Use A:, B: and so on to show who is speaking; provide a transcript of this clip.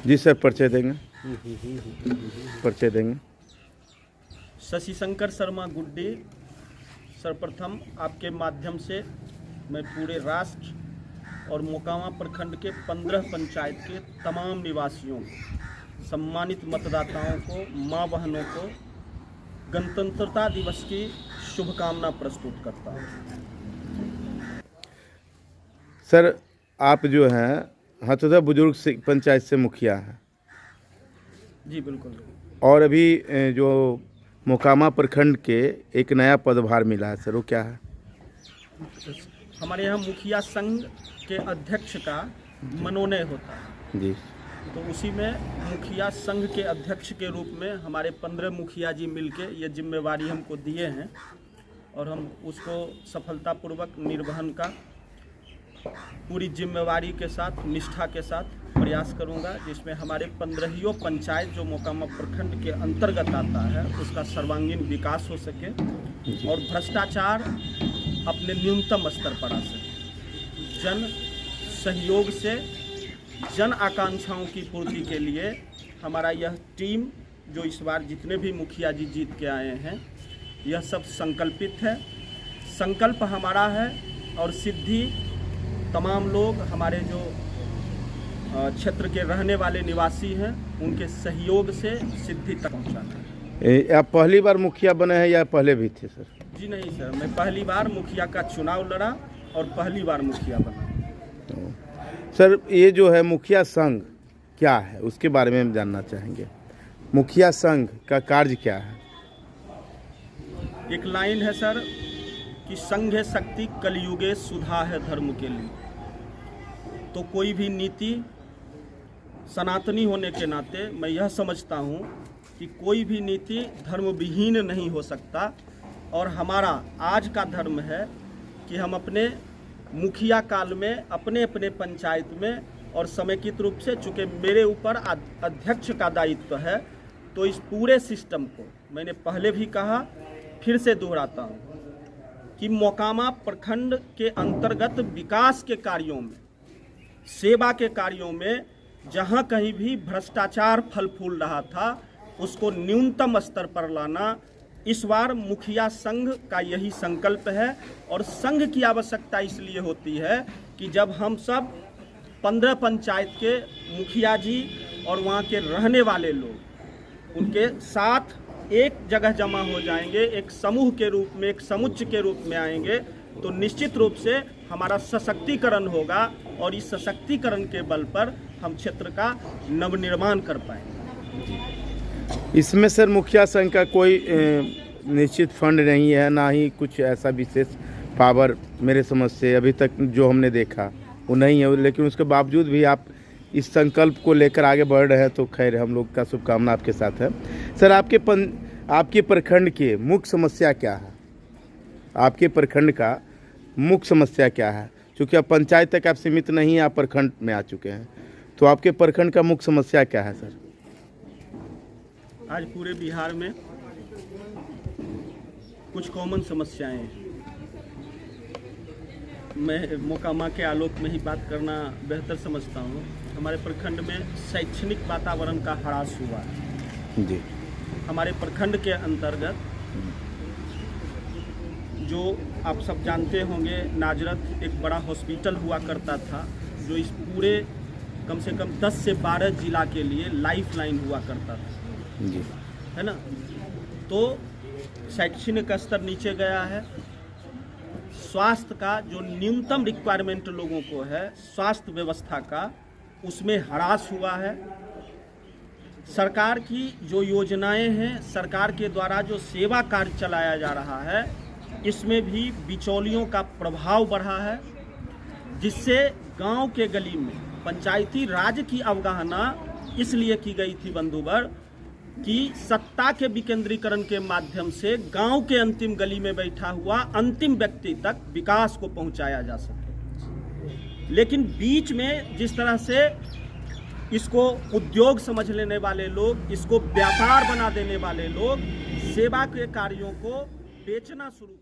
A: जी sir, परिचय देंगे, परिचय देंगे।
B: शशि शंकर शर्मा गुड्डी। सर्वप्रथम आपके माध्यम से मैं पूरे राष्ट्र और मोकामा प्रखंड के 15 पंचायत के तमाम निवासियों को, सम्मानित मतदाताओं को, माँ बहनों को गणतंत्रता दिवस की शुभकामना प्रस्तुत करता हूँ।
A: सर, आप जो हैं हथौदा बुजुर्ग पंचायत से मुखिया हैं।
B: जी बिल्कुल।
A: और अभी जो मोकामा प्रखंड के एक नया पदभार मिला है सर, वो क्या है?
B: हमारे यहाँ मुखिया संघ के अध्यक्ष का मनोनय होता है
A: जी।
B: तो उसी में मुखिया संघ के अध्यक्ष के रूप में हमारे 15 मुखिया जी मिलके ये जिम्मेवारी हमको दिए हैं और हम उसको सफलतापूर्वक निर्वहन का पूरी जिम्मेवारी के साथ, निष्ठा के साथ प्रयास करूंगा, जिसमें हमारे 15 पंचायत जो मोकामा प्रखंड के अंतर्गत आता है उसका सर्वांगीण विकास हो सके और भ्रष्टाचार अपने न्यूनतम स्तर पर आ सके। जन सहयोग से जन आकांक्षाओं की पूर्ति के लिए हमारा यह टीम, जो इस बार जितने भी मुखिया जी जीत के आए हैं, यह सब संकल्पित है। संकल्प हमारा है और सिद्धि तमाम लोग, हमारे जो क्षेत्र के रहने वाले निवासी हैं, उनके सहयोग से सिद्धि तक पहुँचाना है।
A: आप पहली बार मुखिया बने हैं या पहले भी थे सर?
B: जी नहीं सर, मैं पहली बार मुखिया का चुनाव लड़ा और पहली बार मुखिया बना।
A: सर, ये जो है मुखिया संघ क्या है, उसके बारे में हम जानना चाहेंगे। मुखिया संघ का कार्य क्या है?
B: एक लाइन है सर कि संघ शक्ति कलयुगे सुधा है धर्म के लिए। तो कोई भी नीति सनातनी होने के नाते मैं यह समझता हूँ कि कोई भी नीति धर्म विहीन नहीं हो सकता और हमारा आज का धर्म है कि हम अपने मुखिया काल में अपने अपने पंचायत में और समेकित रूप से, चूँकि मेरे ऊपर अध्यक्ष का दायित्व है, तो इस पूरे सिस्टम को मैंने पहले भी कहा, फिर से दोहराता हूँ कि मोकामा प्रखंड के अंतर्गत विकास के कार्यों में, सेवा के कार्यों में जहाँ कहीं भी भ्रष्टाचार फल फूल रहा था, उसको न्यूनतम स्तर पर लाना इस बार मुखिया संघ का यही संकल्प है। और संघ की आवश्यकता इसलिए होती है कि जब हम सब 15 पंचायत के मुखिया जी और वहाँ के रहने वाले लोग उनके साथ एक जगह जमा हो जाएंगे, एक समूह के रूप में, एक समुच्चय के रूप में आएंगे, तो निश्चित रूप से हमारा सशक्तिकरण होगा और इस सशक्तिकरण के बल पर हम क्षेत्र का नवनिर्माण कर पाएंगे।
A: इसमें सर मुखिया संघ का कोई निश्चित फंड नहीं है, ना ही कुछ ऐसा विशेष पावर मेरे समझ से अभी तक जो हमने देखा वो नहीं है, लेकिन उसके बावजूद भी आप इस संकल्प को लेकर आगे बढ़ रहे हैं, तो खैर हम लोग का शुभकामना आपके साथ है। सर, आपके प्रखंड की मुख्य समस्या क्या है? आपके प्रखंड का मुख्य समस्या क्या है? क्योंकि अब पंचायत तक आप सीमित नहीं, आप प्रखंड में आ चुके हैं, तो आपके प्रखंड का मुख्य समस्या क्या है सर?
B: आज पूरे बिहार में कुछ कॉमन समस्याएं हैं। मैं मोकामा के आलोक में ही बात करना बेहतर समझता हूँ। हमारे प्रखंड में शैक्षणिक वातावरण का ह्रास हुआ है
A: जी।
B: हमारे प्रखंड के अंतर्गत जो आप सब जानते होंगे, नाजरत एक बड़ा हॉस्पिटल हुआ करता था, जो इस पूरे कम से कम 10 से 12 जिला के लिए लाइफ लाइन हुआ करता था
A: जी,
B: है ना। तो शैक्षणिक स्तर नीचे गया है। स्वास्थ्य का जो न्यूनतम रिक्वायरमेंट लोगों को है, स्वास्थ्य व्यवस्था का, उसमें ह्रास हुआ है। सरकार की जो योजनाएं हैं, सरकार के द्वारा जो सेवा कार्य चलाया जा रहा है, इसमें भी बिचौलियों का प्रभाव बढ़ा है, जिससे गांव के गली में पंचायती राज की अवगाहना इसलिए की गई थी बंधुवर कि सत्ता के विकेंद्रीकरण के माध्यम से गांव के अंतिम गली में बैठा हुआ अंतिम व्यक्ति तक विकास को पहुंचाया जा सके। लेकिन बीच में जिस तरह से इसको उद्योग समझ लेने वाले लोग, इसको व्यापार बना देने वाले लोग सेवा के कार्यों को बेचना शुरू